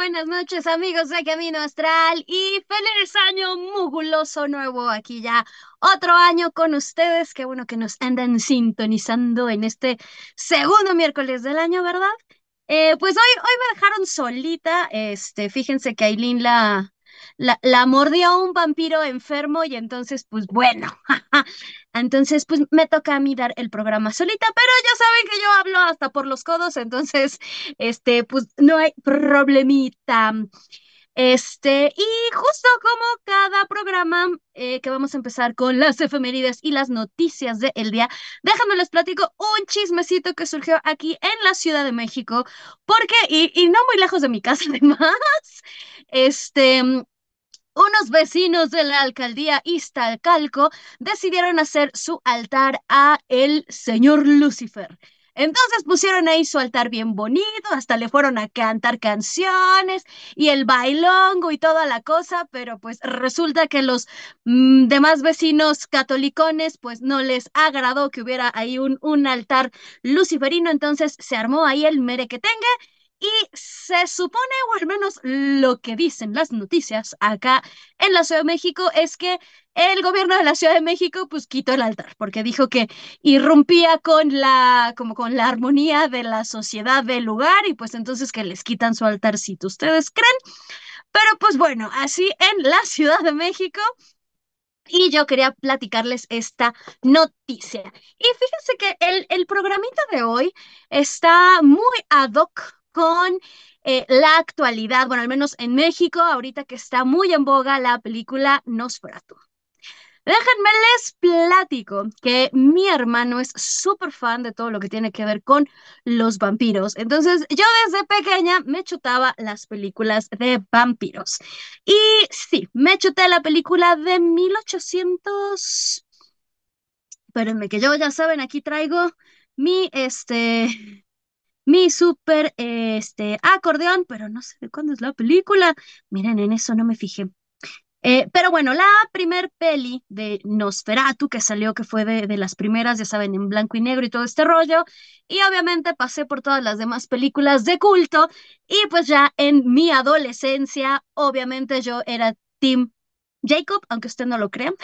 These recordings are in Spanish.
buenas noches, amigos de Camino Astral y feliz año muguloso nuevo. Aquí ya otro año con ustedes. Qué bueno que nos andan sintonizando en este segundo miércoles del año, ¿verdad? Pues hoy me dejaron solita. Fíjense que Aileen la mordió un vampiro enfermo y entonces, pues bueno, entonces, pues me toca a mí dar el programa solita, pero ya saben que yo hablo hasta por los codos, entonces pues no hay problemita. Y justo como cada programa que vamos a empezar con las efemérides y las noticias del día, déjame les platico un chismecito que surgió aquí en la Ciudad de México, porque, y no muy lejos de mi casa además, este, unos vecinos de la alcaldía Iztacalco decidieron hacer su altar a el señor Lucifer. Entonces pusieron ahí su altar bien bonito, hasta le fueron a cantar canciones y el bailongo y toda la cosa, pero pues resulta que los demás vecinos catolicones pues no les agradó que hubiera ahí un altar luciferino, entonces se armó ahí el merequetengue y se supone, o al menos lo que dicen las noticias acá en la Ciudad de México, es que el gobierno de la Ciudad de México pues quitó el altar porque dijo que irrumpía con como con la armonía de la sociedad del lugar y pues entonces que les quitan su altarcito. ¿Ustedes creen? Pero pues bueno, así en la Ciudad de México. Y yo quería platicarles esta noticia. Y fíjense que el programita de hoy está muy ad hoc con la actualidad, bueno, al menos en México, ahorita que está muy en boga la película Nosferatu. Déjenme les platico que mi hermano es súper fan de todo lo que tiene que ver con los vampiros. Entonces, yo desde pequeña me chutaba las películas de vampiros. Y sí, me chuté la película de 1800. Espérenme, que yo ya saben, aquí traigo mi, mi súper, acordeón, pero no sé de cuándo es la película. Miren, en eso no me fijé. Pero bueno, la primer peli de Nosferatu que salió, que fue de las primeras, ya saben, en blanco y negro y todo este rollo, y obviamente pasé por todas las demás películas de culto, y pues ya en mi adolescencia, obviamente yo era Team Jacob, aunque usted no lo crea.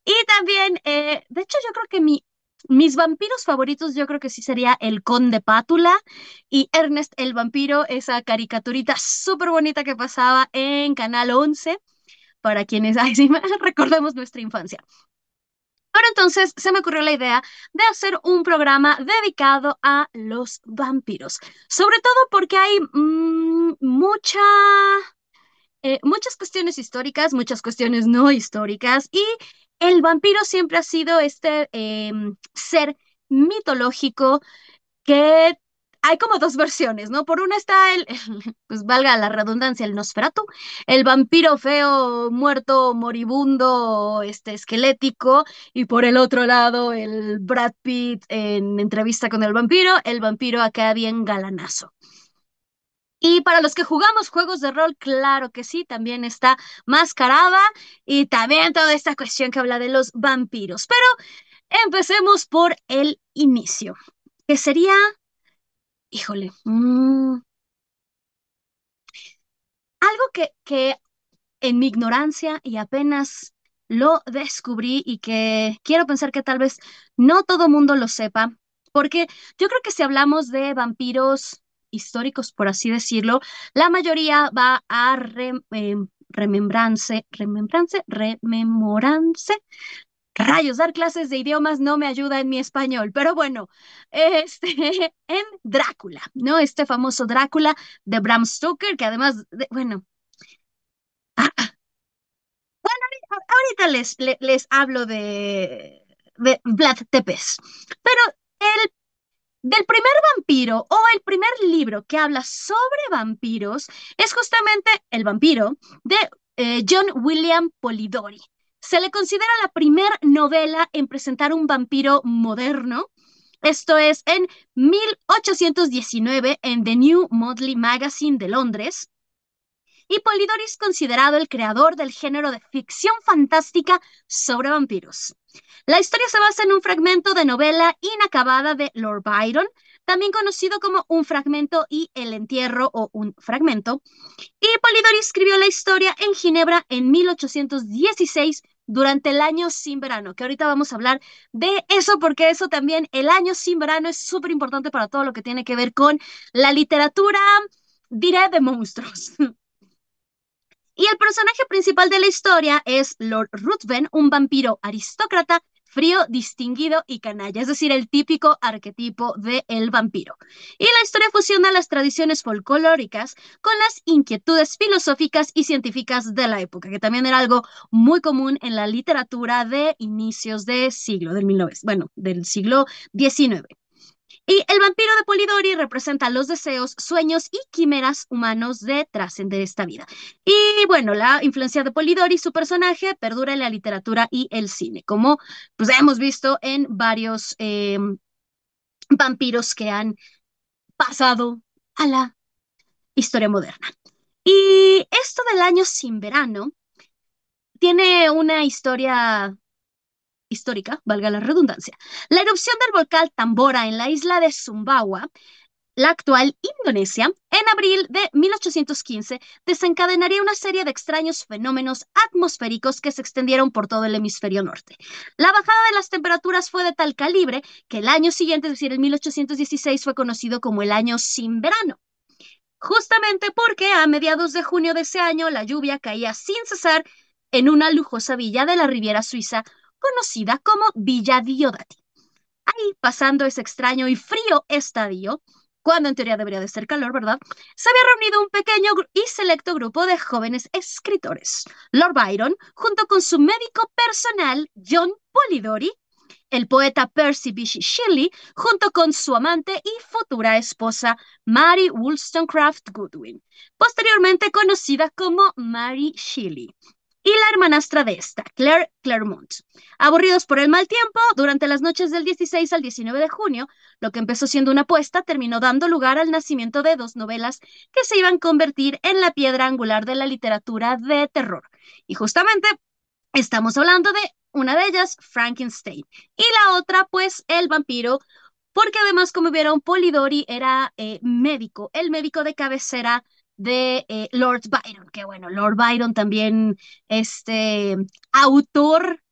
Y también, de hecho, yo creo que mis vampiros favoritos, yo creo que sí sería el Conde Pátula y Ernest el vampiro, esa caricaturita súper bonita que pasaba en Canal 11 para quienes, ay, sí, recordemos nuestra infancia. Pero entonces se me ocurrió la idea de hacer un programa dedicado a los vampiros, sobre todo porque hay muchas cuestiones históricas, muchas cuestiones no históricas, y el vampiro siempre ha sido este ser mitológico que hay como dos versiones, ¿no? Por una está pues valga la redundancia, el Nosferatu, el vampiro feo, muerto, moribundo, esquelético, y por el otro lado, el Brad Pitt en entrevista con el vampiro acá bien galanazo. Y para los que jugamos juegos de rol, claro que sí, también está Mascarada y también toda esta cuestión que habla de los vampiros. Pero empecemos por el inicio, que sería, híjole, algo que en mi ignorancia y apenas lo descubrí y que quiero pensar que tal vez no todo mundo lo sepa, porque yo creo que si hablamos de vampiros históricos, por así decirlo, la mayoría va a rememorance. Rayos, dar clases de idiomas no me ayuda en mi español, pero bueno, en Drácula, ¿no? Este famoso Drácula de Bram Stoker, que además, bueno, ahorita les hablo de Vlad Tepes. Pero el, del primer vampiro o el primer libro que habla sobre vampiros es justamente El vampiro de John William Polidori. Se le considera la primer novela en presentar un vampiro moderno. Esto es en 1819 en The New Monthly Magazine de Londres, y Polidori es considerado el creador del género de ficción fantástica sobre vampiros. La historia se basa en un fragmento de novela inacabada de Lord Byron, también conocido como Un fragmento y El entierro o Un fragmento, y Polidori escribió la historia en Ginebra en 1816 durante el año sin verano, que ahorita vamos a hablar de eso porque eso también, el año sin verano es súper importante para todo lo que tiene que ver con la literatura, diré, de monstruos. Y el personaje principal de la historia es Lord Ruthven, un vampiro aristócrata, frío, distinguido y canalla, es decir, el típico arquetipo del vampiro. Y la historia fusiona las tradiciones folclóricas con las inquietudes filosóficas y científicas de la época, que también era algo muy común en la literatura de inicios de siglo, del 19, bueno, del siglo XIX. Y el vampiro de Polidori representa los deseos, sueños y quimeras humanos de trascender esta vida. Y bueno, la influencia de Polidori, su personaje, perdura en la literatura y el cine, como pues hemos visto en varios vampiros que han pasado a la historia moderna. Y esto del año sin verano tiene una historia histórica, valga la redundancia. La erupción del volcán Tambora en la isla de Sumbawa, la actual Indonesia, en abril de 1815 desencadenaría una serie de extraños fenómenos atmosféricos que se extendieron por todo el hemisferio norte. La bajada de las temperaturas fue de tal calibre que el año siguiente, es decir, el 1816, fue conocido como el año sin verano. Justamente porque a mediados de junio de ese año la lluvia caía sin cesar en una lujosa villa de la Riviera Suiza conocida como Villa Diodati. Ahí, pasando ese extraño y frío estadio, cuando en teoría debería de ser calor, ¿verdad? Se había reunido un pequeño y selecto grupo de jóvenes escritores. Lord Byron, junto con su médico personal, John Polidori, el poeta Percy Bysshe Shelley, junto con su amante y futura esposa, Mary Wollstonecraft Goodwin, posteriormente conocida como Mary Shelley, y la hermanastra de esta, Claire Claremont. Aburridos por el mal tiempo, durante las noches del 16 al 19 de junio, lo que empezó siendo una apuesta terminó dando lugar al nacimiento de dos novelas que se iban a convertir en la piedra angular de la literatura de terror. Y justamente estamos hablando de una de ellas, Frankenstein, y la otra, pues, el vampiro, porque además, como vieron, Polidori era médico, el médico de cabecera de Lord Byron, que bueno, Lord Byron también, este, autor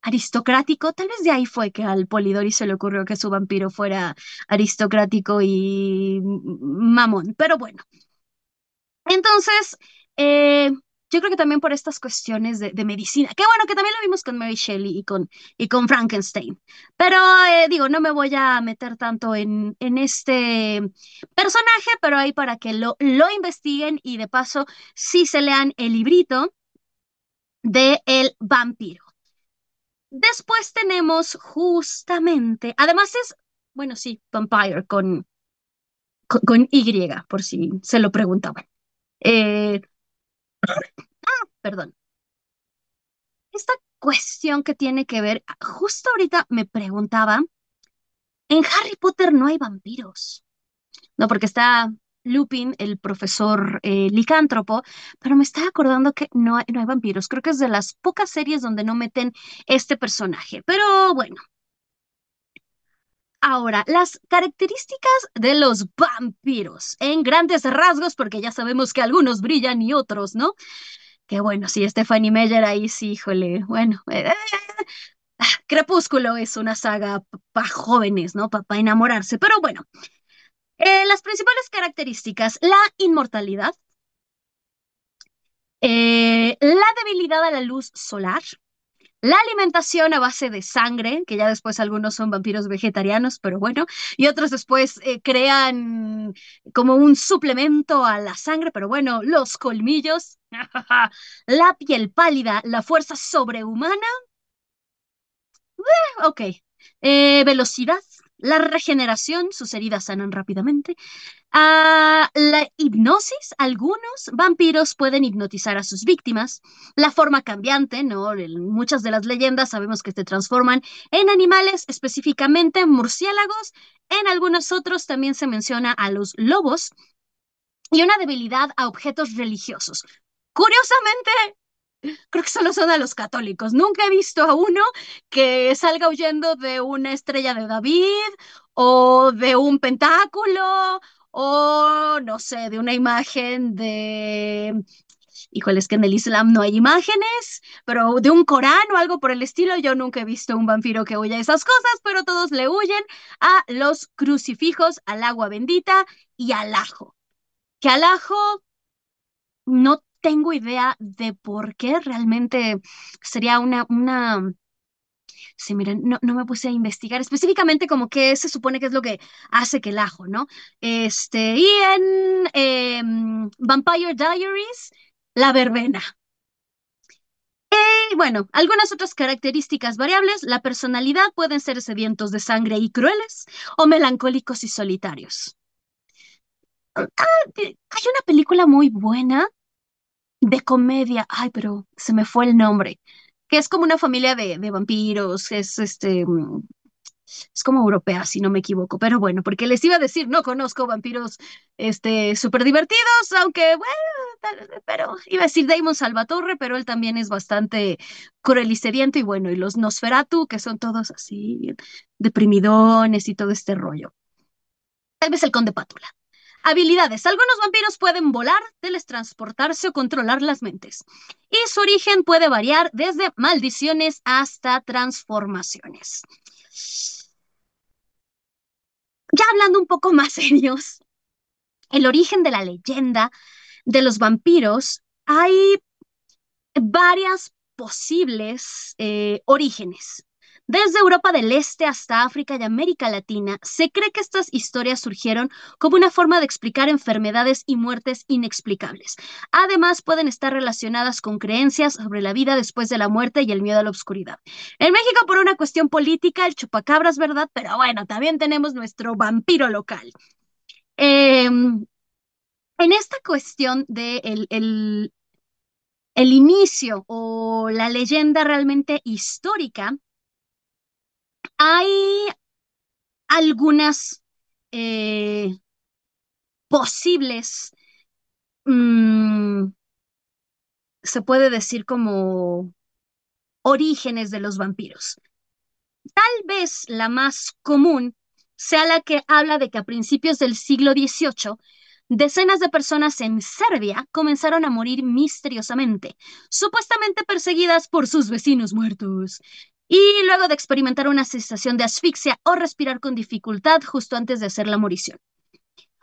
aristocrático, tal vez de ahí fue que al Polidori se le ocurrió que su vampiro fuera aristocrático y mamón, pero bueno. Entonces, eh, yo creo que también por estas cuestiones de medicina, que bueno, que también lo vimos con Mary Shelley y con Frankenstein, pero digo, no me voy a meter tanto en este personaje, pero ahí para que lo investiguen y de paso sí se lean el librito de El vampiro. Después tenemos justamente, además es, bueno, sí, Vampire con Y, por si se lo preguntaban. Eh, Perdón. Esta cuestión que tiene que ver, justo ahorita me preguntaba, en Harry Potter no hay vampiros, no, porque está Lupin, el profesor licántropo, pero me estaba acordando que no hay vampiros, creo que es de las pocas series donde no meten este personaje, pero bueno. Ahora, las características de los vampiros, en grandes rasgos, porque ya sabemos que algunos brillan y otros, ¿no? Que bueno, sí, Stephanie Meyer ahí sí, híjole, bueno, Crepúsculo es una saga para jóvenes, ¿no? Para enamorarse. Pero bueno, las principales características, la inmortalidad, la debilidad a la luz solar, la alimentación a base de sangre, que ya después algunos son vampiros vegetarianos, pero bueno, y otros después crean como un suplemento a la sangre, pero bueno, los colmillos, la piel pálida, la fuerza sobrehumana. Ok. Velocidad, la regeneración, sus heridas sanan rápidamente. La hipnosis, algunos vampiros pueden hipnotizar a sus víctimas. La forma cambiante, ¿no? En muchas de las leyendas sabemos que se transforman en animales, específicamente murciélagos. En algunos otros también se menciona a los lobos y una debilidad a objetos religiosos. Curiosamente, Creo que solo son a los católicos. Nunca he visto a uno que salga huyendo de una estrella de David o de un pentáculo o no sé, de una imagen de... Híjole, es que en el Islam no hay imágenes, pero de un Corán o algo por el estilo, yo nunca he visto un vampiro que huya a esas cosas, pero todos le huyen a los crucifijos, al agua bendita y al ajo. Que al ajo no tengo idea de por qué realmente sería sí, miren, no me puse a investigar específicamente como qué se supone que es lo que hace que el ajo, ¿no? Y en Vampire Diaries, la verbena. Y bueno, algunas otras características variables, la personalidad pueden ser sedientos de sangre y crueles o melancólicos y solitarios. Hay una película muy buena de comedia, ay, pero se me fue el nombre, que es como una familia de vampiros, es como europea, si no me equivoco, pero bueno, porque les iba a decir, no conozco vampiros, súper divertidos, aunque, bueno, pero iba a decir Damon Salvatore, pero él también es bastante cruel y sediento, y bueno, y los Nosferatu, que son todos así, deprimidones y todo este rollo. Tal vez el Conde Pátula. Habilidades. Algunos vampiros pueden volar, teletransportarse o controlar las mentes. Y su origen puede variar desde maldiciones hasta transformaciones. Ya hablando un poco más serios, el origen de la leyenda de los vampiros, hay varias posibles orígenes. Desde Europa del Este hasta África y América Latina, se cree que estas historias surgieron como una forma de explicar enfermedades y muertes inexplicables. Además, pueden estar relacionadas con creencias sobre la vida después de la muerte y el miedo a la oscuridad. En México, por una cuestión política, el chupacabras, ¿verdad? Pero bueno, también tenemos nuestro vampiro local. En esta cuestión de el inicio o la leyenda realmente histórica, hay algunas eh, posibles, mm, se puede decir como orígenes de los vampiros. Tal vez la más común sea la que habla de que a principios del siglo XVIII, decenas de personas en Serbia comenzaron a morir misteriosamente, supuestamente perseguidas por sus vecinos muertos. Y luego de experimentar una sensación de asfixia o respirar con dificultad justo antes de hacer la morición.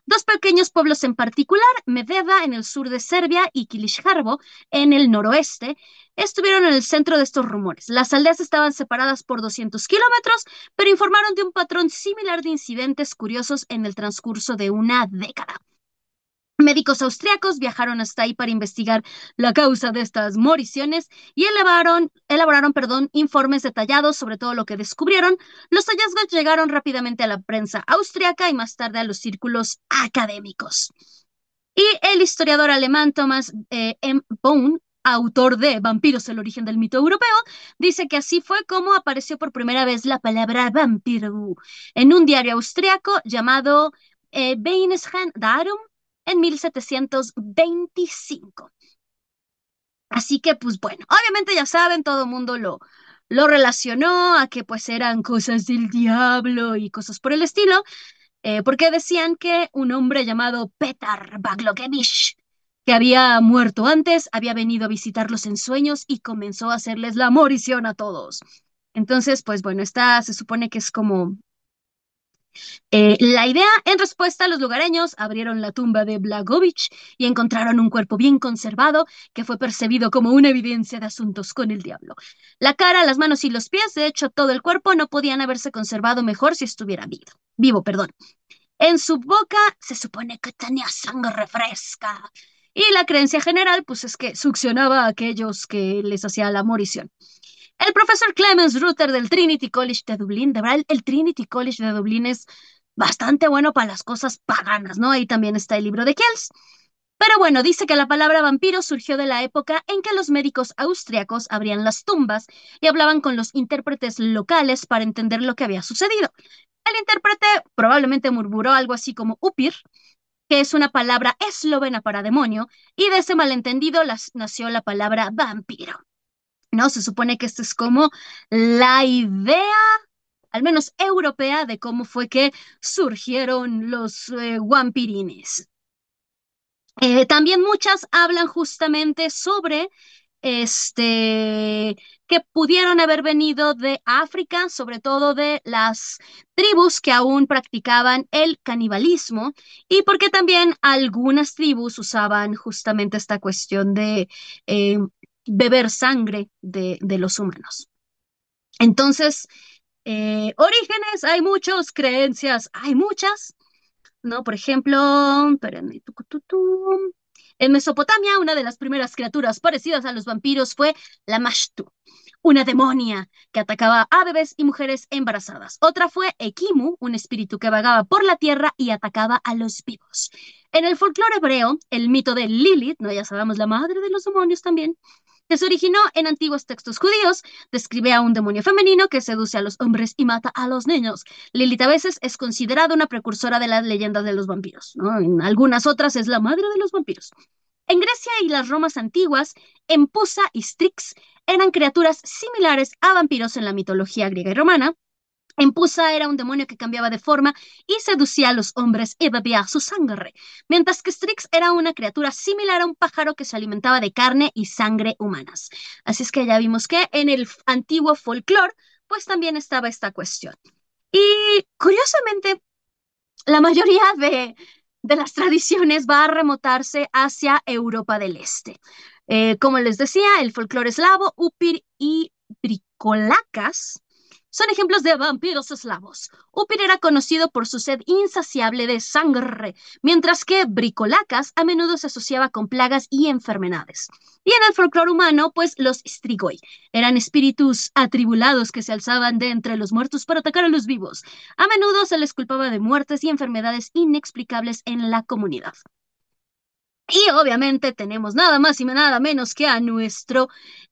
Dos pequeños pueblos en particular, Medeva en el sur de Serbia y Kilishharbo en el noroeste, estuvieron en el centro de estos rumores. Las aldeas estaban separadas por 200 kilómetros, pero informaron de un patrón similar de incidentes curiosos en el transcurso de una década. Médicos austriacos viajaron hasta ahí para investigar la causa de estas moriciones y elaboraron, informes detallados sobre todo lo que descubrieron. Los hallazgos llegaron rápidamente a la prensa austriaca y más tarde a los círculos académicos. Y el historiador alemán Thomas M. Bohn, autor de Vampiros, el origen del mito europeo, dice que así fue como apareció por primera vez la palabra vampiro en un diario austriaco llamado Beineshan Darum en 1725. Así que, pues bueno, obviamente ya saben, todo el mundo lo relacionó a que pues eran cosas del diablo y cosas por el estilo, porque decían que un hombre llamado Petar Baglokevich, que había muerto antes, había venido a visitarlos en sueños y comenzó a hacerles la morición a todos. Entonces, pues bueno, esta se supone que es como la idea. En respuesta, los lugareños abrieron la tumba de Blagovich y encontraron un cuerpo bien conservado que fue percibido como una evidencia de asuntos con el diablo. La cara, las manos y los pies, de hecho todo el cuerpo, no podían haberse conservado mejor si estuviera vivo. Vivo, perdón. En su boca se supone que tenía sangre fresca. Y la creencia general, pues es que succionaba a aquellos que les hacía la morición. El profesor Clemens Rutter del Trinity College de Dublín, de verdad, el Trinity College de Dublín es bastante bueno para las cosas paganas, ¿no? Ahí también está el libro de Kells. Pero bueno, dice que la palabra vampiro surgió de la época en que los médicos austriacos abrían las tumbas y hablaban con los intérpretes locales para entender lo que había sucedido. El intérprete probablemente murmuró algo así como Upir, que es una palabra eslovena para demonio, y de ese malentendido nació la palabra vampiro, ¿no? Se supone que esta es como la idea, al menos europea, de cómo fue que surgieron los vampirines. También muchas hablan justamente sobre que pudieron haber venido de África, sobre todo de las tribus que aún practicaban el canibalismo, y porque también algunas tribus usaban justamente esta cuestión de eh, beber sangre de los humanos. Entonces, orígenes, hay muchos, creencias, hay muchas. ¿No? Por ejemplo, espérenme, en Mesopotamia, una de las primeras criaturas parecidas a los vampiros fue la Mashtu, una demonia que atacaba a bebés y mujeres embarazadas. Otra fue Ekimu, un espíritu que vagaba por la tierra y atacaba a los vivos. En el folclore hebreo, el mito de Lilith, ¿no? Ya sabemos, la madre de los demonios también, que se originó en antiguos textos judíos, describe a un demonio femenino que seduce a los hombres y mata a los niños. Lilith a veces es considerada una precursora de las leyendas de los vampiros, ¿no? En algunas otras es la madre de los vampiros. En Grecia y las Romas antiguas, Empusa y Strix eran criaturas similares a vampiros en la mitología griega y romana. Empusa era un demonio que cambiaba de forma y seducía a los hombres y bebía su sangre, mientras que Strix era una criatura similar a un pájaro que se alimentaba de carne y sangre humanas. Así es que ya vimos que en el antiguo folclore, pues también estaba esta cuestión. Y curiosamente, la mayoría de las tradiciones va a remontarse hacia Europa del Este. Como les decía, el folclore eslavo, Upir y Bricolacas son ejemplos de vampiros eslavos. Upir era conocido por su sed insaciable de sangre, mientras que Bricolacas a menudo se asociaba con plagas y enfermedades. Y en el folclore humano, pues los strigoi eran espíritus atribulados que se alzaban de entre los muertos para atacar a los vivos. A menudo se les culpaba de muertes y enfermedades inexplicables en la comunidad. Y obviamente tenemos nada más y nada menos que a nuestro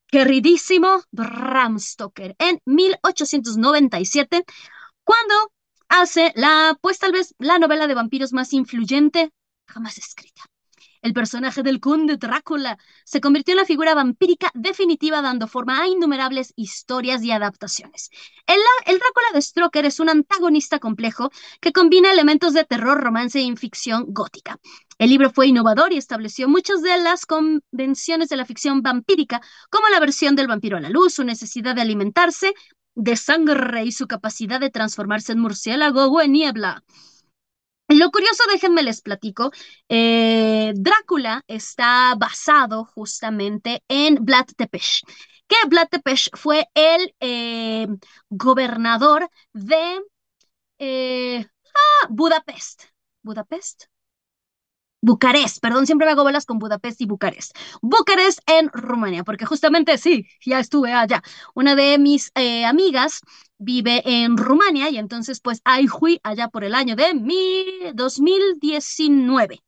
queridísimo Bram Stoker en 1897, cuando hace pues tal vez la novela de vampiros más influyente jamás escrita. El personaje del conde Drácula se convirtió en la figura vampírica definitiva, dando forma a innumerables historias y adaptaciones. El Drácula de Stoker es un antagonista complejo que combina elementos de terror, romance y ficción gótica. El libro fue innovador y estableció muchas de las convenciones de la ficción vampírica, como la versión del vampiro a la luz, su necesidad de alimentarse de sangre y su capacidad de transformarse en murciélago o en niebla. Lo curioso, déjenme les platico, Drácula está basado justamente en Vlad Tepes, que Vlad Tepes fue el gobernador de Budapest. ¿Budapest? Bucarest, perdón, siempre me hago bolas con Budapest y Bucarest. Bucarest en Rumania, porque justamente sí, ya estuve allá. Una de mis amigas vive en Rumania y entonces pues ahí fui allá por el año de 2019.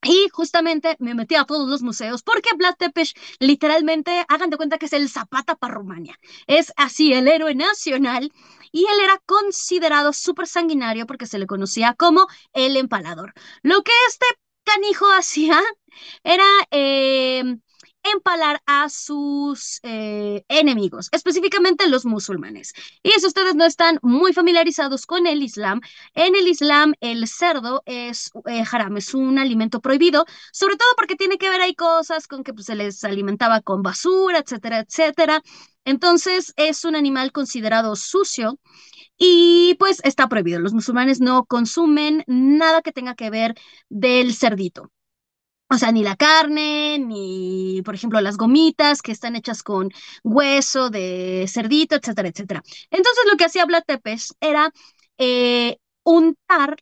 Y justamente me metí a todos los museos porque Vlad Tepes literalmente, hagan de cuenta que es el Zapata para Rumania. Es así el héroe nacional y él era considerado súper sanguinario porque se le conocía como el empalador. Lo que este canijo hacía era empalar a sus enemigos, específicamente los musulmanes. Y si ustedes no están muy familiarizados con el Islam, en el Islam el cerdo es haram, es un alimento prohibido, sobre todo porque tiene que ver ahí cosas con que pues, se les alimentaba con basura, etcétera, etcétera. Entonces es un animal considerado sucio y pues está prohibido. Los musulmanes no consumen nada que tenga que ver del cerdito. O sea, ni la carne, ni, por ejemplo, las gomitas que están hechas con hueso de cerdito, etcétera, etcétera. Entonces, lo que hacía Vlad Tepes era untar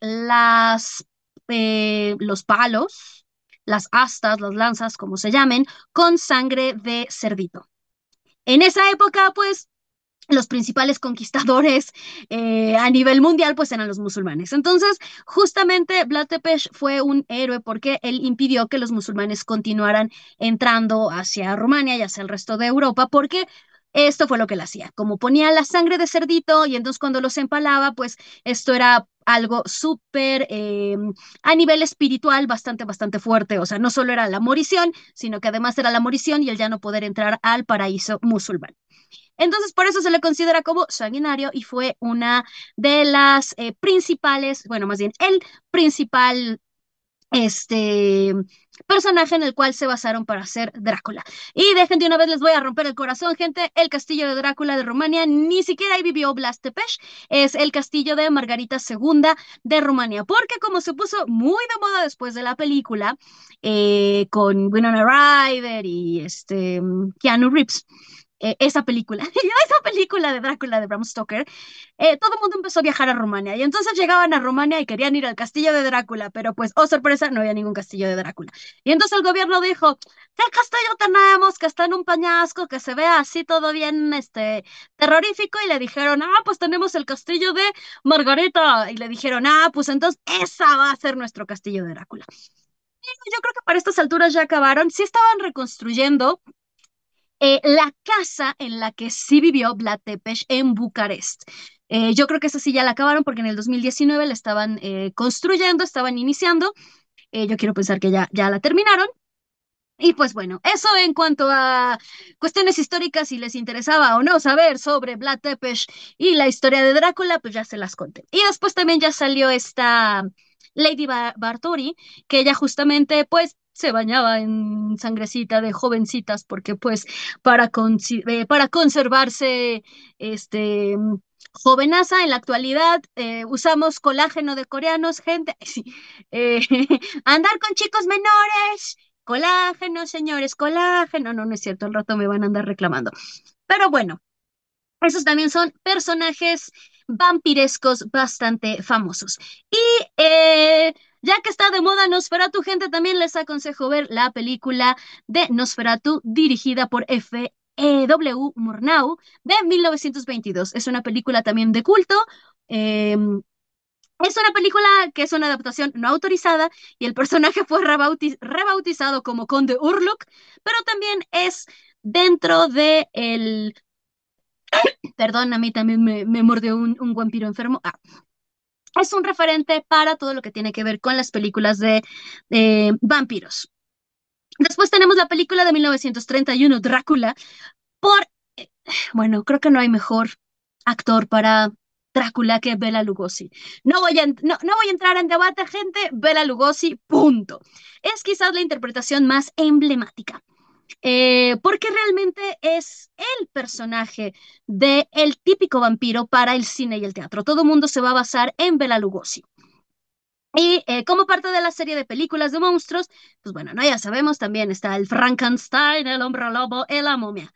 los palos, las astas, las lanzas, como se llamen, con sangre de cerdito. En esa época, pues, los principales conquistadores a nivel mundial pues eran los musulmanes. Entonces, justamente Vlad Tepes fue un héroe porque él impidió que los musulmanes continuaran entrando hacia Rumania y hacia el resto de Europa, porque Esto fue lo que él hacía, como ponía la sangre de cerdito y entonces cuando los empalaba, pues esto era algo súper a nivel espiritual bastante fuerte. O sea, no solo era la morición, sino que además era la morición y el ya no poder entrar al paraíso musulmán. Entonces, por eso se le considera como sanguinario y fue una de las principales, bueno, más bien el principal este personaje en el cual se basaron para hacer Drácula. Y dejen de una vez, les voy a romper el corazón, gente. El castillo de Drácula de Rumania ni siquiera ahí vivió Blas Tepesh, es el castillo de Margarita II de Rumania, porque como se puso muy de moda después de la película, con Winona Ryder y Keanu Reeves, esa película, esa película de Drácula de Bram Stoker, todo el mundo empezó a viajar a Rumania y entonces llegaban a Rumania y querían ir al castillo de Drácula, pero pues, oh sorpresa, no había ningún castillo de Drácula. Y entonces el gobierno dijo, ¿qué castillo tenemos que está en un peñasco, que se vea así todo bien, terrorífico? Y le dijeron, pues tenemos el castillo de Margarita. Y le dijeron, pues entonces esa va a ser nuestro castillo de Drácula. Y yo creo que para estas alturas ya acabaron, sí estaban reconstruyendo la casa en la que sí vivió Vlad Tepes en Bucarest. Yo creo que esa sí ya la acabaron porque en el 2019 la estaban construyendo, estaban iniciando. Yo quiero pensar que ya la terminaron. Y pues bueno, eso en cuanto a cuestiones históricas, si les interesaba o no saber sobre Vlad Tepes y la historia de Drácula, pues ya se las conté. Y después también ya salió esta Lady Bartori, que ella justamente pues se bañaba en sangrecita de jovencitas porque pues para conservarse este jovenaza en la actualidad usamos colágeno de coreanos, gente. Sí, eh, andar con chicos menores. Colágeno, señores, colágeno. No, no es cierto, al rato me van a andar reclamando. Pero bueno, esos también son personajes vampirescos bastante famosos. Y ya que está de moda Nosferatu, gente, también les aconsejo ver la película de Nosferatu dirigida por F. W. Murnau de 1922. Es una película también de culto. Es una película que es una adaptación no autorizada y el personaje fue rebautizado como Conde Urluk, pero también es dentro de el... Perdón, a mí también me mordió un vampiro enfermo. Es un referente para todo lo que tiene que ver con las películas de vampiros. Después tenemos la película de 1931, Drácula, por bueno, creo que no hay mejor actor para Drácula que Bela Lugosi. No voy a entrar en debate, gente. Bela Lugosi, punto. Es quizás la interpretación más emblemática, porque realmente es el personaje de el típico vampiro para el cine y el teatro. Todo el mundo se va a basar en Bela Lugosi. Y como parte de la serie de películas de monstruos, pues bueno, no, ya sabemos, también está el Frankenstein, el hombre lobo, la momia.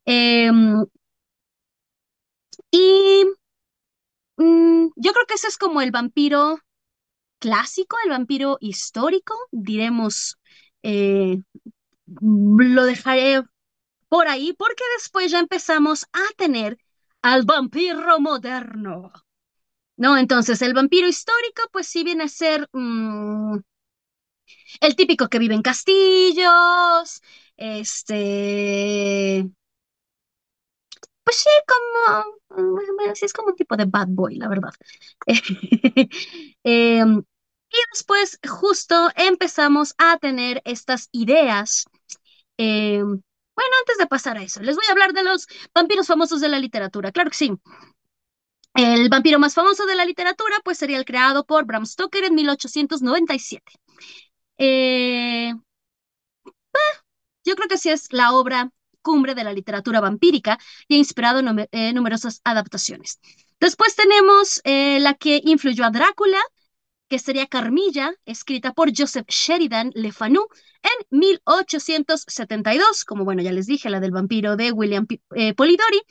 Em, y yo creo que ese es como el vampiro clásico, el vampiro histórico, diremos, lo dejaré por ahí porque después ya empezamos a tener al vampiro moderno, ¿no? Entonces, el vampiro histórico, pues sí viene a ser el típico que vive en castillos, pues sí, sí, es como un tipo de bad boy, la verdad. Y después justo empezamos a tener estas ideas. Bueno, antes de pasar a eso, les voy a hablar de los vampiros famosos de la literatura. Claro que sí. El vampiro más famoso de la literatura, pues sería el creado por Bram Stoker en 1897. Eh, yo creo que sí es la obra cumbre de la literatura vampírica y ha inspirado numerosas adaptaciones. Después tenemos la que influyó a Drácula, que sería Carmilla, escrita por Joseph Sheridan Le Fanu en 1872, como bueno, ya les dije, la del vampiro de William Polidori.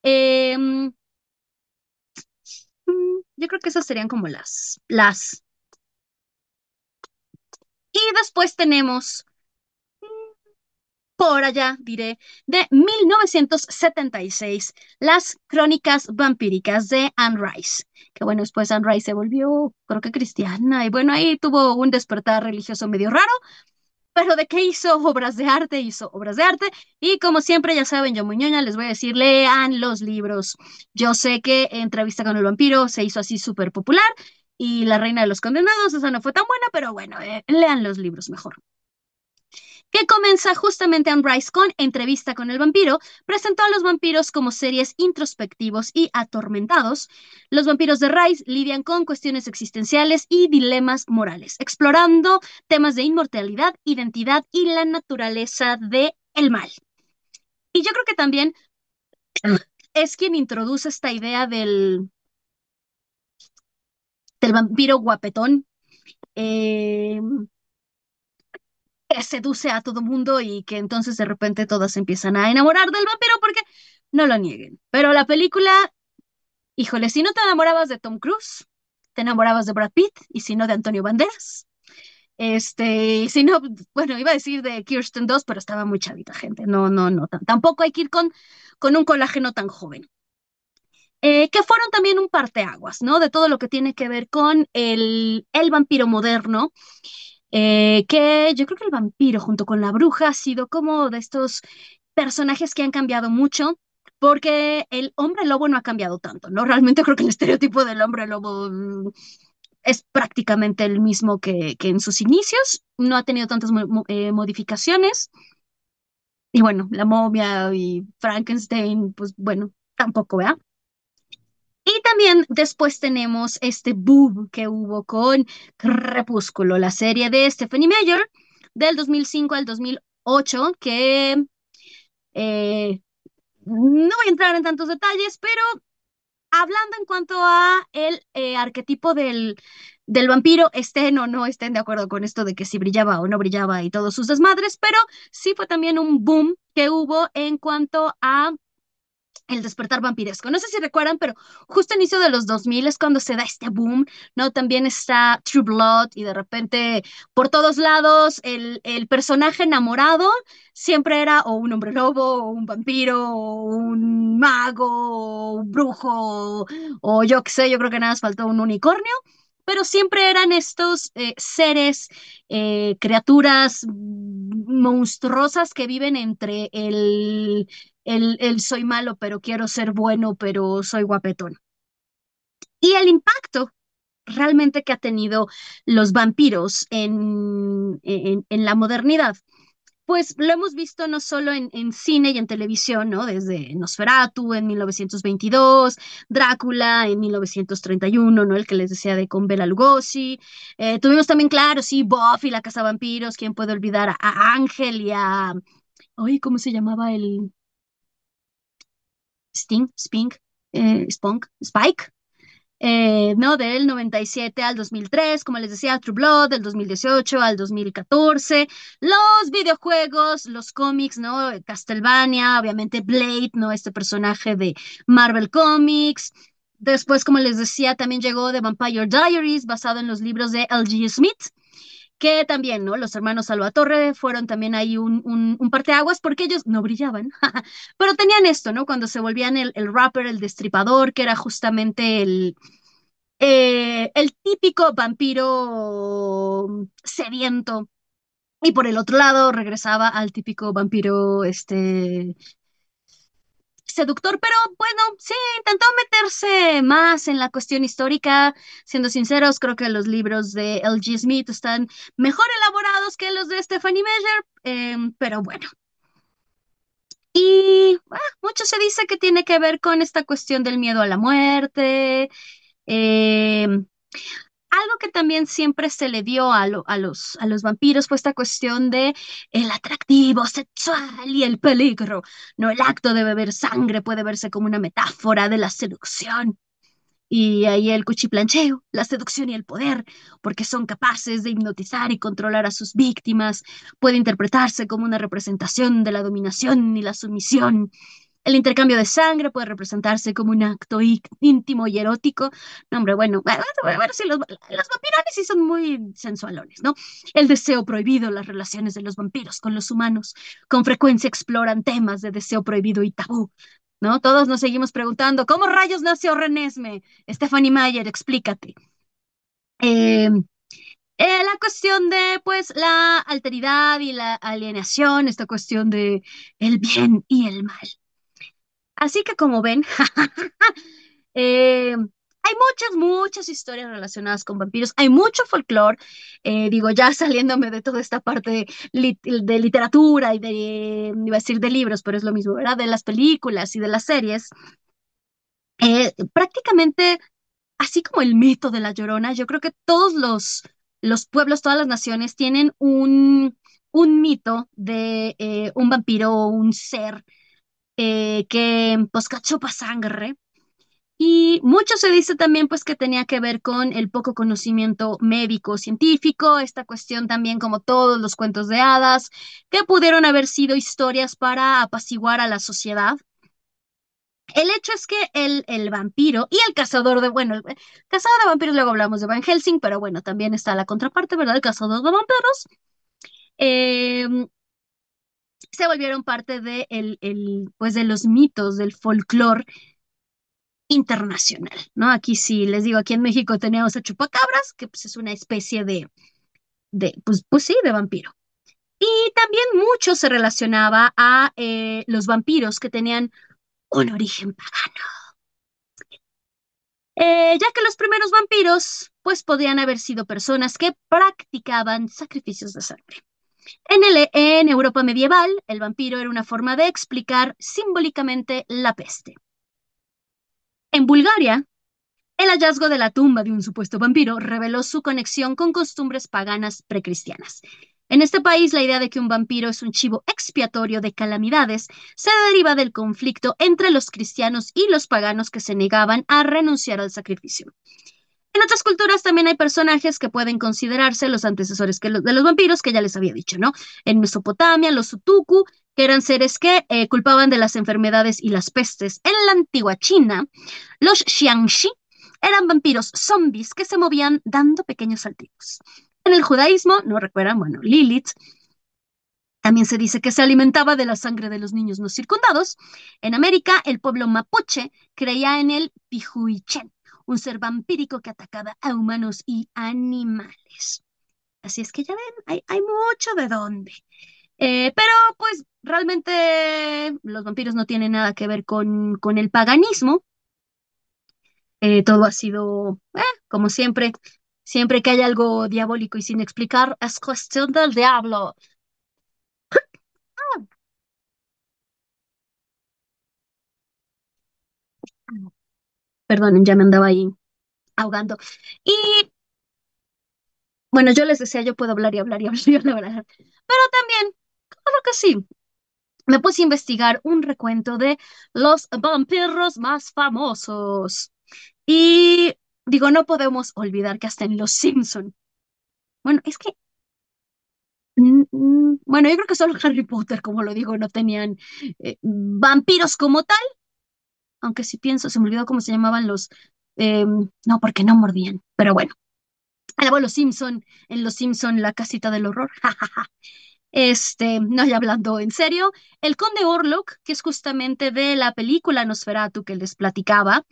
Em, yo creo que esas serían como las. Y después tenemos, por allá diré, de 1976, las crónicas vampíricas de Anne Rice. Que bueno, después Anne Rice se volvió, creo que cristiana, y bueno, ahí tuvo un despertar religioso medio raro. pero de qué hizo obras de arte, hizo obras de arte. Y como siempre, ya saben, yo muy ñoña, les voy a decir, lean los libros. Yo sé que Entrevista con el vampiro se hizo así súper popular y La Reina de los Condenados, esa no fue tan buena, pero bueno, lean los libros mejor. Que comienza justamente Anne Rice con Entrevista con el vampiro, presentó a los vampiros como seres introspectivos y atormentados. Los vampiros de Rice lidian con cuestiones existenciales y dilemas morales, explorando temas de inmortalidad, identidad y la naturaleza de el mal. Y yo creo que también es quien introduce esta idea del vampiro guapetón, eh, que seduce a todo mundo y que entonces de repente todas se empiezan a enamorar del vampiro porque no lo nieguen. Pero la película, híjole, si no te enamorabas de Tom Cruise, te enamorabas de Brad Pitt y si no de Antonio Banderas. Si no, bueno, iba a decir de Kirsten Dunst, pero estaba muy chavita, gente. No, no, no. Tampoco hay que ir con un colágeno tan joven. Que fueron también un parteaguas, ¿no? De todo lo que tiene que ver con el vampiro moderno, que yo creo que el vampiro junto con la bruja ha sido como de estos personajes que han cambiado mucho, porque el hombre lobo no ha cambiado tanto, ¿no? Realmente creo que el estereotipo del hombre lobo es prácticamente el mismo que en sus inicios, no ha tenido tantas modificaciones, y bueno, la momia y Frankenstein, pues bueno, tampoco, ¿verdad? Y también después tenemos este boom que hubo con Crepúsculo, la serie de Stephanie Meyer del 2005 al 2008, que no voy a entrar en tantos detalles, pero hablando en cuanto a el arquetipo del vampiro, estén o no estén de acuerdo con esto de que si brillaba o no brillaba y todos sus desmadres, pero sí fue también un boom que hubo en cuanto a el despertar vampiresco. No sé si recuerdan, pero justo a inicio de los 2000 es cuando se da este boom, ¿no? También está True Blood y de repente por todos lados el personaje enamorado siempre era o un hombre lobo, o un vampiro, o un mago, o un brujo, o yo qué sé, yo creo que nada más faltó un unicornio. Pero siempre eran estos seres, criaturas monstruosas que viven entre el soy malo, pero quiero ser bueno, pero soy guapetón. Y el impacto realmente que ha tenido los vampiros en la modernidad, pues lo hemos visto no solo en cine y en televisión, ¿no? Desde Nosferatu en 1922, Drácula en 1931, ¿no? El que les decía de con Bela Lugosi. Tuvimos también, claro, sí, Buffy, la Casa Vampiros, ¿quién puede olvidar a Ángel y a... Ay, ¿cómo se llamaba el Sting? Spink, Spunk, Spike, ¿no? Del 97 al 2003, como les decía, True Blood, del 2018 al 2014, los videojuegos, los cómics, ¿no? Castlevania, obviamente Blade, ¿no? Este personaje de Marvel Comics. Después, como les decía, también llegó The Vampire Diaries, basado en los libros de L.G. Smith, que también, ¿no? Los hermanos Salvatore fueron también ahí un parteaguas porque ellos no brillaban, pero tenían esto, ¿no? Cuando se volvían el rapper, el destripador, que era justamente el típico vampiro sediento. Y por el otro lado regresaba al típico vampiro seductor, pero bueno, sí, intentó meterse más en la cuestión histórica. Siendo sinceros, creo que los libros de L.G. Smith están mejor elaborados que los de Stephanie Meyer, pero bueno. Y mucho se dice que tiene que ver con esta cuestión del miedo a la muerte. em, Algo que también siempre se le dio a los vampiros fue esta cuestión de el atractivo sexual y el peligro. No, el acto de beber sangre puede verse como una metáfora de la seducción. Y ahí el cuchiplancheo, la seducción y el poder, porque son capaces de hipnotizar y controlar a sus víctimas, puede interpretarse como una representación de la dominación y la sumisión. El intercambio de sangre puede representarse como un acto íntimo y erótico. No, hombre, bueno, a ver si los vampirones sí son muy sensualones, ¿no? El deseo prohibido, las relaciones de los vampiros con los humanos, con frecuencia exploran temas de deseo prohibido y tabú, ¿no? Todos nos seguimos preguntando, ¿cómo rayos nació Renesme? Stephanie Meyer, explícate. Eh, La cuestión de, pues, la alteridad y la alienación, esta cuestión de el bien y el mal. Así que como ven, hay muchas historias relacionadas con vampiros, hay mucho folclore, digo, ya saliéndome de toda esta parte de literatura y de, iba a decir de libros, pero es lo mismo, ¿verdad? De las películas y de las series. Prácticamente, así como el mito de la Llorona, yo creo que todos los pueblos, todas las naciones tienen un mito de un vampiro o un ser que pues chupa sangre. Y mucho se dice también pues que tenía que ver con el poco conocimiento médico científico, esta cuestión también como todos los cuentos de hadas, que pudieron haber sido historias para apaciguar a la sociedad. El hecho es que el vampiro y el cazador de, bueno, el cazador de vampiros, luego hablamos de Van Helsing, pero bueno, también está la contraparte, ¿verdad? El cazador de vampiros, eh, se volvieron parte de, pues de los mitos, del folclore internacional, ¿no? Aquí sí, les digo, aquí en México teníamos a chupacabras, que pues es una especie pues sí, de vampiro. Y también mucho se relacionaba a los vampiros que tenían un origen pagano. Ya que los primeros vampiros, pues podían haber sido personas que practicaban sacrificios de sangre. En Europa medieval, el vampiro era una forma de explicar simbólicamente la peste. En Bulgaria, el hallazgo de la tumba de un supuesto vampiro reveló su conexión con costumbres paganas precristianas. En este país, la idea de que un vampiro es un chivo expiatorio de calamidades se deriva del conflicto entre los cristianos y los paganos que se negaban a renunciar al sacrificio. En otras culturas también hay personajes que pueden considerarse los antecesores de los vampiros, que ya les había dicho, ¿no? En Mesopotamia, los Utuku, que eran seres que culpaban de las enfermedades y las pestes. En la antigua China, los Xiangxi eran vampiros zombies que se movían dando pequeños saltitos. En el judaísmo, no recuerdan, bueno, Lilith también se dice que se alimentaba de la sangre de los niños no circundados. En América, el pueblo mapuche creía en el Pihuichen, un ser vampírico que atacaba a humanos y animales. Así es que ya ven, hay mucho de dónde. Pero pues realmente los vampiros no tienen nada que ver con el paganismo. Todo ha sido, como siempre, siempre que hay algo diabólico y sin explicar, es cuestión del diablo. Perdonen, ya me andaba ahí ahogando. Y bueno, yo les decía, yo puedo hablar y hablar y hablar y hablar. Pero también, claro que sí, me puse a investigar un recuento de los vampiros más famosos. Y digo, no podemos olvidar que hasta en Los Simpson. Bueno, es que, bueno, yo creo que solo Harry Potter, como lo digo, no tenían vampiros como tal, aunque si pienso, se me olvidó cómo se llamaban no, porque no mordían, pero bueno. Algo Los Simpson, en Los Simpson, la casita del horror. No, ya hablando en serio, el Conde Orlok, que es justamente de la película Nosferatu que les platicaba,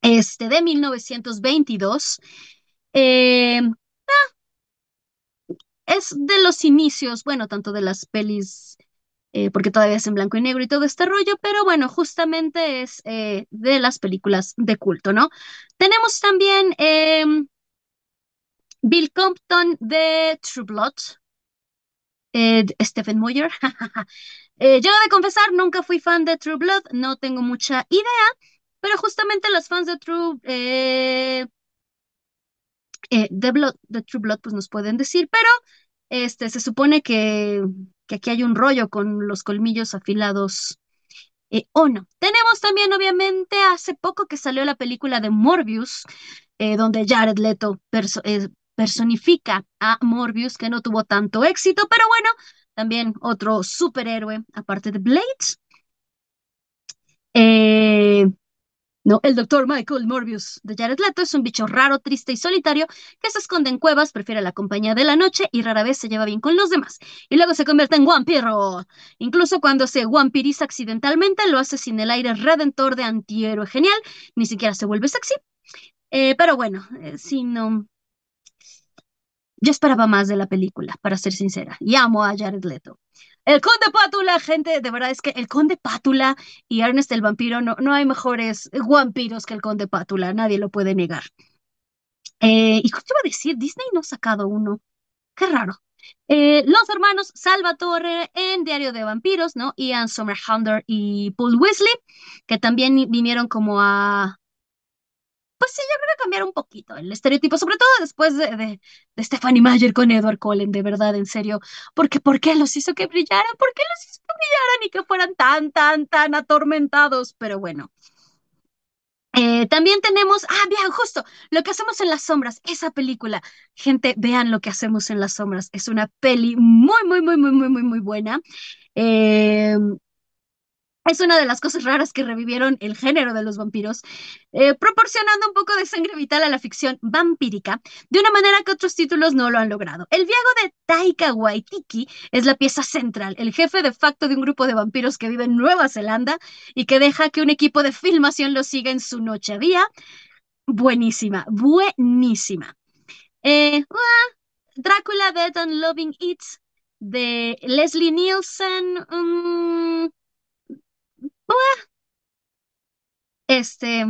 de 1922, eh, es de los inicios, bueno, tanto de las pelis, porque todavía es en blanco y negro y todo este rollo, pero bueno, justamente es de las películas de culto, ¿no? Tenemos también Bill Compton de True Blood, Stephen Moyer. Yo he de confesar, nunca fui fan de True Blood, no tengo mucha idea, pero justamente los fans de de True Blood, pues nos pueden decir, pero se supone que aquí hay un rollo con los colmillos afilados. O no. Tenemos también, obviamente, hace poco que salió la película de Morbius, donde Jared Leto personifica a Morbius, que no tuvo tanto éxito, pero bueno, también otro superhéroe, aparte de Blade. Eh, no, el doctor Michael Morbius de Jared Leto es un bicho raro, triste y solitario que se esconde en cuevas, prefiere la compañía de la noche y rara vez se lleva bien con los demás. Y luego se convierte en vampiro. Incluso cuando se vampiriza accidentalmente, lo hace sin el aire redentor de antihéroe genial, ni siquiera se vuelve sexy. Pero bueno, sí, no. Yo esperaba más de la película, para ser sincera, y amo a Jared Leto. El Conde Pátula, gente, de verdad es que el Conde Pátula y Ernest el vampiro, no hay mejores vampiros que el Conde Pátula, nadie lo puede negar. ¿Y qué te iba a decir? Disney no ha sacado uno. Qué raro. Los hermanos Salvatore en Diario de Vampiros, ¿no? Ian Somerhalder y Paul Weasley, que también vinieron como a, pues sí, yo creo que cambiar un poquito el estereotipo, sobre todo después de Stephanie Meyer con Edward Cullen, de verdad, en serio. Porque, ¿por qué los hizo que brillaran? ¿Por qué los hizo que brillaran y que fueran tan atormentados? Pero bueno. También tenemos, vean, justo lo que hacemos en las sombras, esa película. Gente, vean lo que hacemos en las sombras. Es una peli muy buena. Eh, es una de las cosas raras que revivieron el género de los vampiros, proporcionando un poco de sangre vital a la ficción vampírica, de una manera que otros títulos no lo han logrado. El Viago de Taika Waititi es la pieza central, el jefe de facto de un grupo de vampiros que vive en Nueva Zelanda y que deja que un equipo de filmación lo siga en su noche día. Buenísima. Drácula Dead and Loving It de Leslie Nielsen. Este,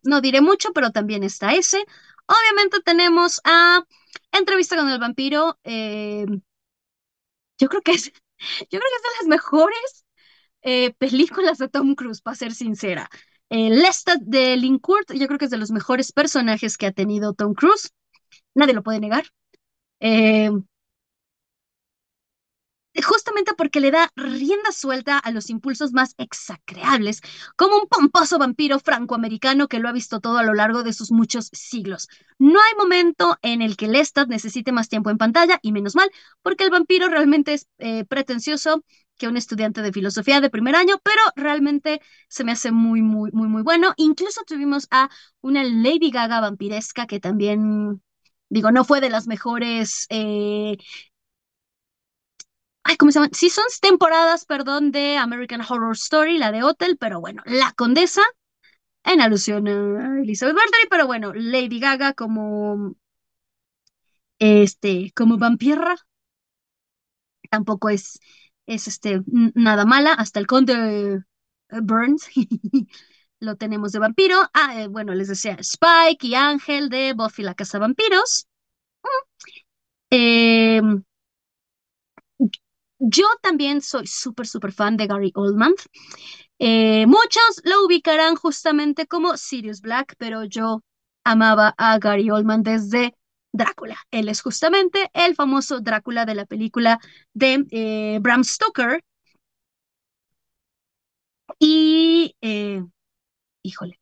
no diré mucho, pero también está ese. Obviamente tenemos a Entrevista con el vampiro. Yo creo que es, yo creo que es de las mejores películas de Tom Cruise, para ser sincera. Lestat de Lincourt, yo creo que es de los mejores personajes que ha tenido Tom Cruise. Nadie lo puede negar. Eh, Justamente porque le da rienda suelta a los impulsos más execrables, como un pomposo vampiro francoamericano que lo ha visto todo a lo largo de sus muchos siglos. No hay momento en el que Lestat necesite más tiempo en pantalla, y menos mal, porque el vampiro realmente es pretencioso que un estudiante de filosofía de primer año, pero realmente se me hace muy bueno. Incluso tuvimos a una Lady Gaga vampiresca que también, digo, no fue de las mejores ¿cómo se llaman? Seasons, temporadas, perdón, de American Horror Story, la de Hotel, pero bueno, La Condesa, en alusión a Elizabeth Bathory, pero bueno, Lady Gaga como, como vampirra, tampoco es nada mala, hasta el Conde Burns lo tenemos de vampiro. Bueno, les decía Spike y Ángel de Buffy la Cazavampiros. Eh, yo también soy súper fan de Gary Oldman. Muchos lo ubicarán justamente como Sirius Black, pero yo amaba a Gary Oldman desde Drácula. Él es justamente el famoso Drácula de la película de Bram Stoker. Y, híjole,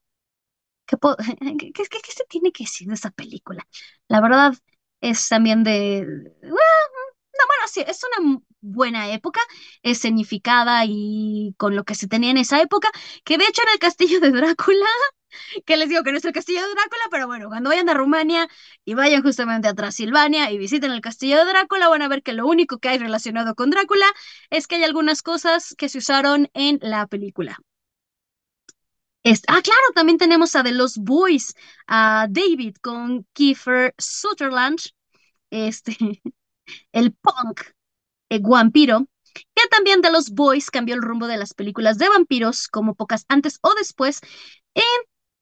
¿qué se tiene que decir de esa película? La verdad es también no, bueno, sí, es una buena época, escenificada y con lo que se tenía en esa época, que de hecho en el castillo de Drácula, que les digo que no es el castillo de Drácula, pero bueno, cuando vayan a Rumania y vayan justamente a Transilvania y visiten el castillo de Drácula, van a ver que lo único que hay relacionado con Drácula es que hay algunas cosas que se usaron en la película. Claro, también tenemos a The Lost Boys, a David con Kiefer Sutherland, este, el punk vampiro, que también de los Boys cambió el rumbo de las películas de vampiros, como pocas antes o después, en,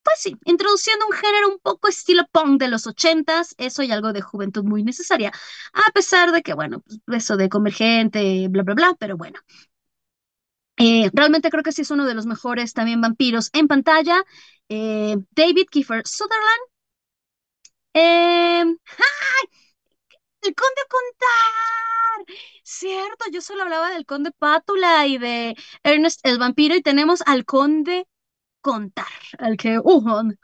pues sí, introduciendo un género un poco estilo punk de los ochentas, eso y algo de juventud muy necesaria, a pesar de que, bueno, pues, eso de comer gente, bla, pero bueno. Realmente creo que sí es uno de los mejores también vampiros en pantalla. David Kiefer Sutherland. El Conde Contar. Cierto, yo solo hablaba del Conde Pátula y de Ernest el vampiro y tenemos al Conde Contar, al que un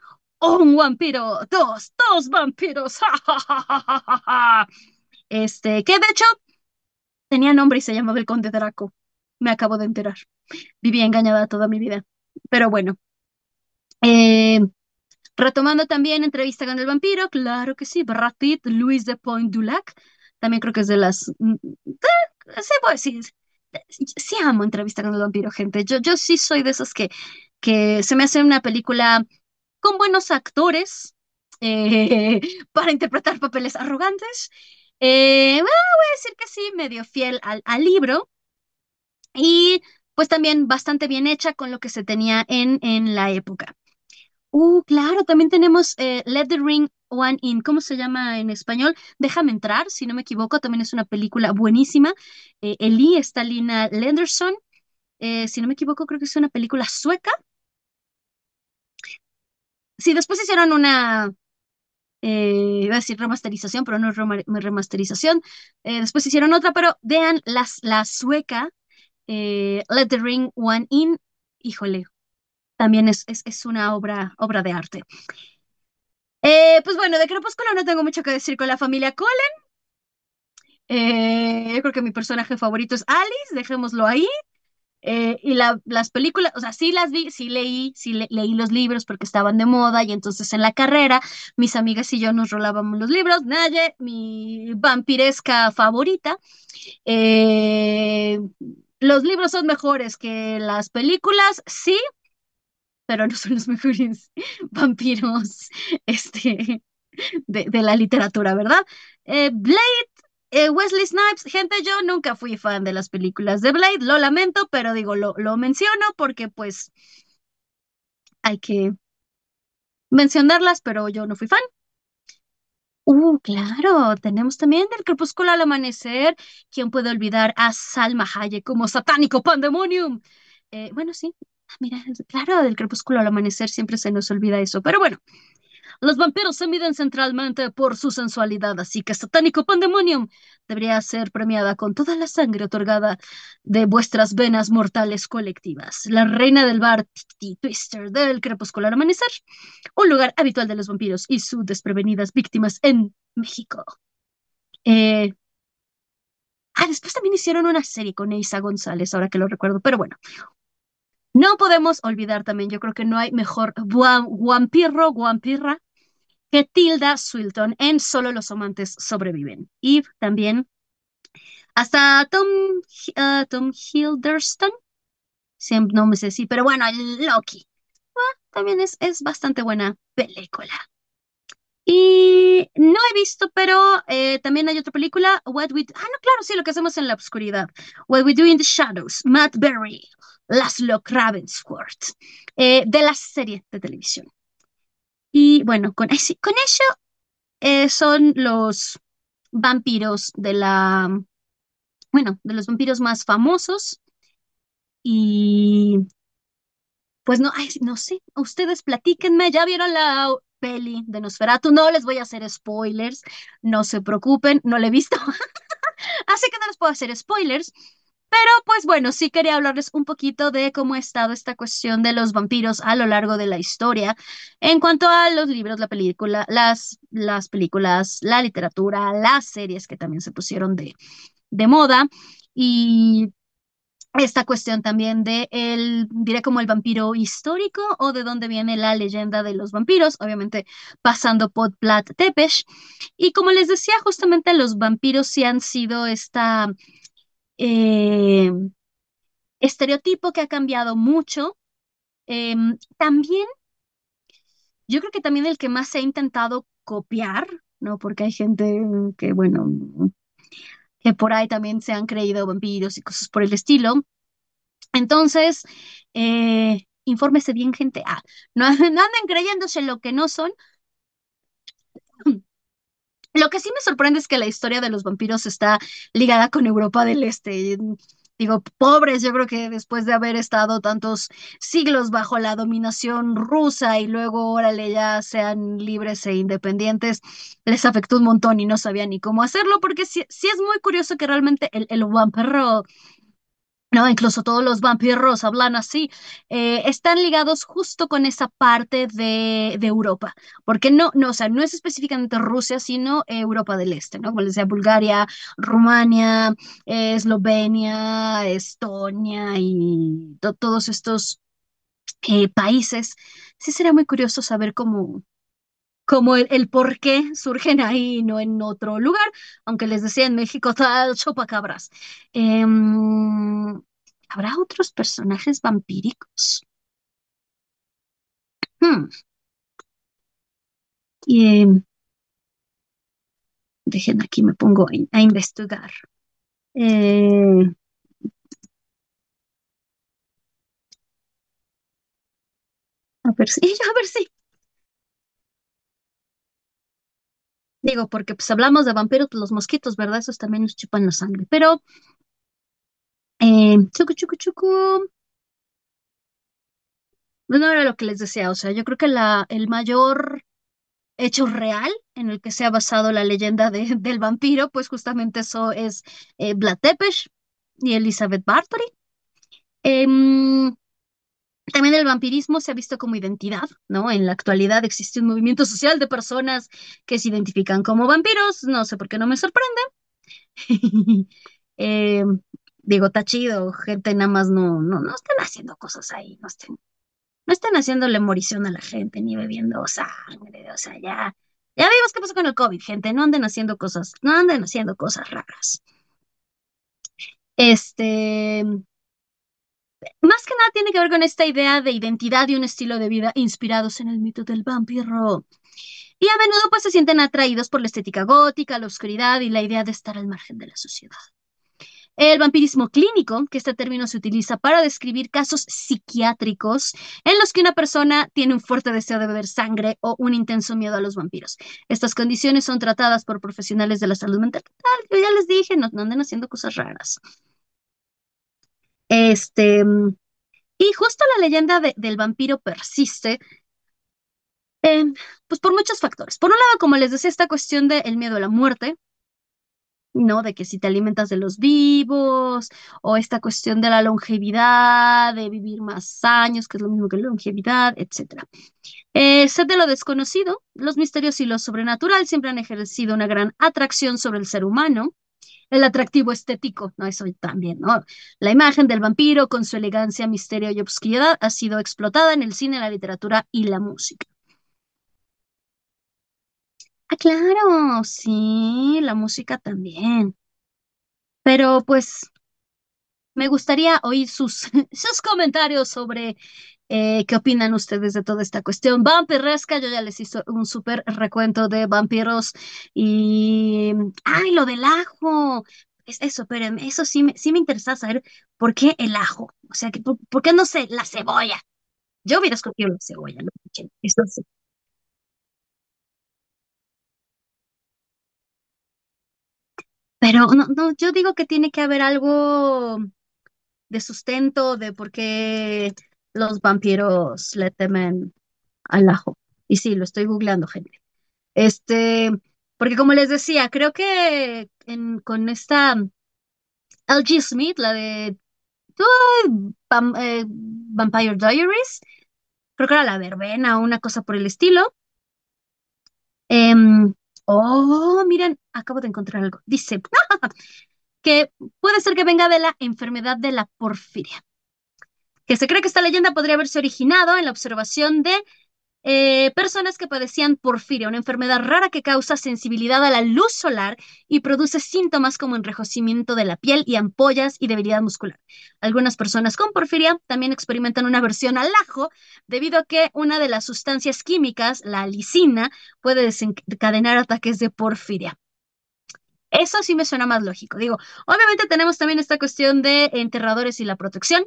vampiro, dos vampiros. Ja, ja, ja, ja, ja, ja, ja. Que de hecho tenía nombre y se llamaba el Conde Draco. Me acabo de enterar. Viví engañada toda mi vida. Pero bueno, eh, retomando también entrevista con el vampiro, claro que sí, Brad Pitt, Luis de Point Dulac, también creo que es de las sí, pues sí, sí amo entrevista con el vampiro, gente. Yo sí soy de esos que se me hace una película con buenos actores para interpretar papeles arrogantes. Voy a decir que sí, medio fiel al libro y pues también bastante bien hecha con lo que se tenía en la época. Claro, también tenemos Let the Ring One In, ¿cómo se llama en español? Déjame entrar, si no me equivoco, también es una película buenísima. Ellie, está Lina Lenderson, si no me equivoco, creo que es una película sueca. Sí, después hicieron una, iba a decir remasterización, pero no es remasterización. Después hicieron otra, pero vean la sueca, Let the Ring One In, híjole, también es una obra de arte. Pues bueno, de Crepúsculo no tengo mucho que decir con la familia Cullen. Yo creo que mi personaje favorito es Alice, dejémoslo ahí. Y las películas, o sea, sí las vi, sí leí, leí los libros porque estaban de moda y entonces en la carrera mis amigas y yo nos rolábamos los libros. Naye, mi vampiresca favorita. Eh, los libros son mejores que las películas, sí, pero no son los mejores vampiros de la literatura, ¿verdad? Blade, Wesley Snipes, gente, yo nunca fui fan de las películas de Blade, lo lamento, pero digo, lo menciono porque pues hay que mencionarlas, pero yo no fui fan. Claro, tenemos también del Crepúsculo al Amanecer. ¿Quién puede olvidar a Salma Hayek como satánico pandemonium? Bueno, sí, mira, claro, del Crepúsculo al Amanecer siempre se nos olvida eso, pero bueno. Los vampiros se miden centralmente por su sensualidad, así que Satánico Pandemonium debería ser premiada con toda la sangre otorgada de vuestras venas mortales colectivas. La reina del bar Tiki Twister del Crepuscular Amanecer, un lugar habitual de los vampiros y sus desprevenidas víctimas en México. Eh, después también hicieron una serie con Eiza González, ahora que lo recuerdo, pero bueno, no podemos olvidar también, yo creo que no hay mejor vampirra que Tilda Swinton en Solo los amantes sobreviven. Y también hasta Tom Hiddleston, siempre, no me sé si, pero bueno, el Loki. También es bastante buena película. Y no he visto, pero también hay otra película, no, claro, sí, lo que hacemos en la oscuridad. What We Do in the Shadows, Matt Berry, Laszlo Ravensworth, de la serie de televisión. Y bueno, con eso son los vampiros bueno, de los vampiros más famosos. Y pues no, ay, no sé, ustedes platíquenme, ¿ya vieron la peli de Nosferatu? No les voy a hacer spoilers, no se preocupen, no la he visto, así que no les puedo hacer spoilers. Pero pues bueno, sí quería hablarles un poquito de cómo ha estado esta cuestión de los vampiros a lo largo de la historia en cuanto a los libros, la película, las películas, la literatura, las series que también se pusieron de moda y esta cuestión también diré como el vampiro histórico o de dónde viene la leyenda de los vampiros, obviamente pasando por Plat Tepesh. Y como les decía, justamente los vampiros sí han sido eh, estereotipo que ha cambiado mucho. También, yo creo que también el que más se ha intentado copiar, ¿no? Porque hay gente que, bueno, que por ahí también se han creído vampiros y cosas por el estilo. Entonces, infórmese bien, gente. No, no anden creyéndose lo que no son. Lo que sí me sorprende es que la historia de los vampiros está ligada con Europa del Este. Digo, pobres, yo creo que después de haber estado tantos siglos bajo la dominación rusa y luego, órale, ya sean libres e independientes, les afectó un montón y no sabían ni cómo hacerlo, porque sí, sí es muy curioso que realmente el vampiro, no, incluso todos los vampiros hablan así, están ligados justo con esa parte de Europa, porque no, o sea, no es específicamente Rusia, sino Europa del Este, ¿no? Como les decía, Bulgaria, Rumania, Eslovenia, Estonia y todos estos países. Sí sería muy curioso saber cómo el por qué surgen ahí y no en otro lugar, aunque les decía en México tal chupacabras. Em, ¿Habrá otros personajes vampíricos? Hmm, y, Dejen aquí, me pongo a investigar. Eh, a ver si, a ver si. Digo, porque pues hablamos de vampiros, pues los mosquitos, ¿verdad? Esos también nos chupan la sangre. Pero, chucu, chucu, chucu. No era lo que les decía. O sea, yo creo que el mayor hecho real en el que se ha basado la leyenda del vampiro, pues justamente eso es Vlad Tepes y Elizabeth Bathory. Em, También el vampirismo se ha visto como identidad, ¿no? En la actualidad existe un movimiento social de personas que se identifican como vampiros, no sé por qué no me sorprende. Eh, Digo, está chido, gente nada más no están haciendo cosas ahí, no están haciéndole morición a la gente, ni bebiendo sangre, o sea, ya vimos qué pasó con el COVID, gente, no anden haciendo cosas, no anden haciendo cosas raras. Este, Más que nada tiene que ver con esta idea de identidad y un estilo de vida inspirados en el mito del vampiro. Y a menudo pues se sienten atraídos por la estética gótica, la oscuridad y la idea de estar al margen de la sociedad. El vampirismo clínico, que este término se utiliza para describir casos psiquiátricos en los que una persona tiene un fuerte deseo de beber sangre o un intenso miedo a los vampiros. Estas condiciones son tratadas por profesionales de la salud mental. ¿Qué tal? Yo ya les dije, no anden haciendo cosas raras. Este, y justo la leyenda del vampiro persiste, eh, pues por muchos factores. Por un lado, como les decía, esta cuestión del miedo a la muerte, ¿no? De que si te alimentas de los vivos, o esta cuestión de la longevidad, de vivir más años, que es lo mismo que la longevidad, etcétera. Sed de lo desconocido, los misterios y lo sobrenatural siempre han ejercido una gran atracción sobre el ser humano. El atractivo estético, ¿no? Eso también, ¿no? La imagen del vampiro con su elegancia, misterio y obscuridad ha sido explotada en el cine, la literatura y la música. Ah, claro, sí, la música también. Pero pues me gustaría oír sus comentarios sobre qué opinan ustedes de toda esta cuestión vampiresca. Yo ya les hice un súper recuento de vampiros y... ¡Ay, lo del ajo! Es eso, espérenme, eso sí me interesa saber por qué el ajo. O sea, que, por qué no sé, la cebolla? Yo hubiera escogido la cebolla, ¿no? Eso sí. Pero no, yo digo que tiene que haber algo de sustento de por qué los vampiros le temen al ajo. Y sí, lo estoy googleando, gente. Este, Porque como les decía, creo que con esta L.G. Smith, la de Vampire Diaries, creo que era la verbena o una cosa por el estilo. Em, Miren, acabo de encontrar algo. Dice que puede ser que venga de la enfermedad de la porfiria, que se cree que esta leyenda podría haberse originado en la observación de personas que padecían porfiria, una enfermedad rara que causa sensibilidad a la luz solar y produce síntomas como enrojecimiento de la piel y ampollas y debilidad muscular. Algunas personas con porfiria también experimentan una aversión al ajo debido a que una de las sustancias químicas, la alicina, puede desencadenar ataques de porfiria. Eso sí me suena más lógico. Digo, obviamente tenemos también esta cuestión de enterradores y la protección.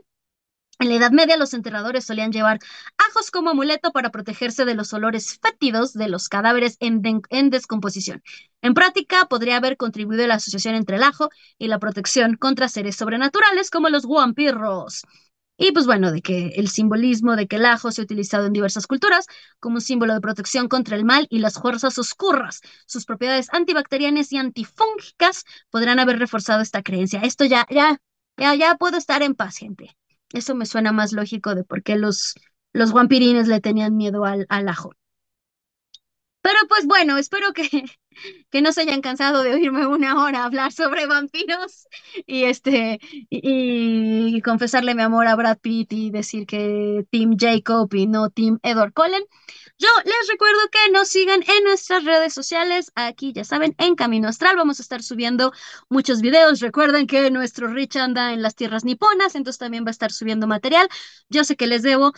En la Edad Media, los enterradores solían llevar ajos como amuleto para protegerse de los olores fétidos de los cadáveres en descomposición. En práctica, podría haber contribuido a la asociación entre el ajo y la protección contra seres sobrenaturales como los vampiros. Y pues bueno, de que el simbolismo de que el ajo se ha utilizado en diversas culturas como un símbolo de protección contra el mal y las fuerzas oscuras. Sus propiedades antibacterianas y antifúngicas podrán haber reforzado esta creencia. Esto ya puedo estar en paz, gente. Eso me suena más lógico de por qué los vampirines le tenían miedo al ajo. Pero pues bueno, espero que no se hayan cansado de oírme una hora hablar sobre vampiros y y confesarle mi amor a Brad Pitt y decir que Team Jacob y no Team Edward Cullen. Yo les recuerdo que nos sigan en nuestras redes sociales. Aquí, ya saben, en Camino Astral vamos a estar subiendo muchos videos. Recuerden que nuestro Rich anda en las tierras niponas, entonces también va a estar subiendo material. Yo sé que les debo,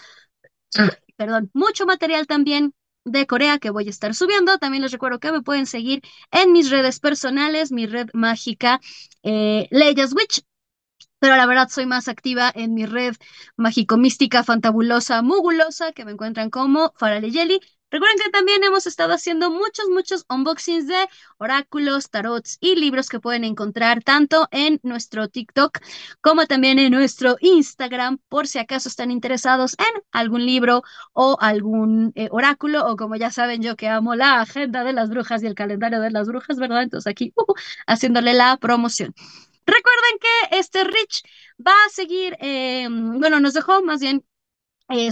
perdón, mucho material también de Corea que voy a estar subiendo. También les recuerdo que me pueden seguir en mis redes personales, mi red mágica, Leia's Witch, pero la verdad soy más activa en mi red mágico-mística, fantabulosa, mugulosa, que me encuentran como Farale Jelly. Recuerden que también hemos estado haciendo muchos unboxings de oráculos, tarots y libros que pueden encontrar tanto en nuestro TikTok como también en nuestro Instagram, por si acaso están interesados en algún libro o algún oráculo, o como ya saben yo que amo la agenda de las brujas y el calendario de las brujas, ¿verdad? Entonces aquí haciéndole la promoción. Recuerden que este Rich va a seguir, bueno, nos dejó más bien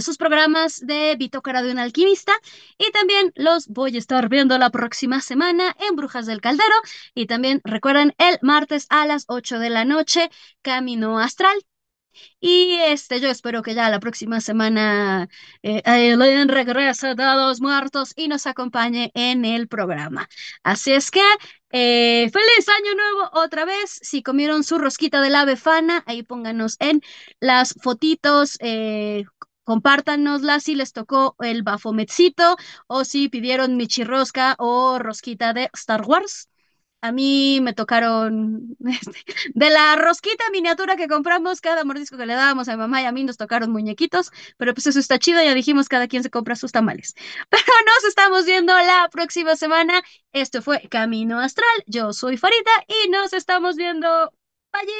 sus programas de Bitácora de un alquimista y también los voy a estar viendo la próxima semana en Brujas del Caldero y también recuerden el martes a las 8 de la noche, Camino Astral. Y yo espero que ya la próxima semana Ellen regrese de los muertos y nos acompañe en el programa. Así es que, feliz año nuevo otra vez. Si comieron su rosquita de la befana, ahí pónganos en las fotitos. Compártanosla si les tocó el bafometcito o si pidieron michirrosca o rosquita de Star Wars. A mí me tocaron de la rosquita miniatura que compramos, cada mordisco que le dábamos a mi mamá y a mí nos tocaron muñequitos, pero pues eso está chido, ya dijimos, cada quien se compra sus tamales. Pero nos estamos viendo la próxima semana. Esto fue Camino Astral. Yo soy Farita y nos estamos viendo. Bye.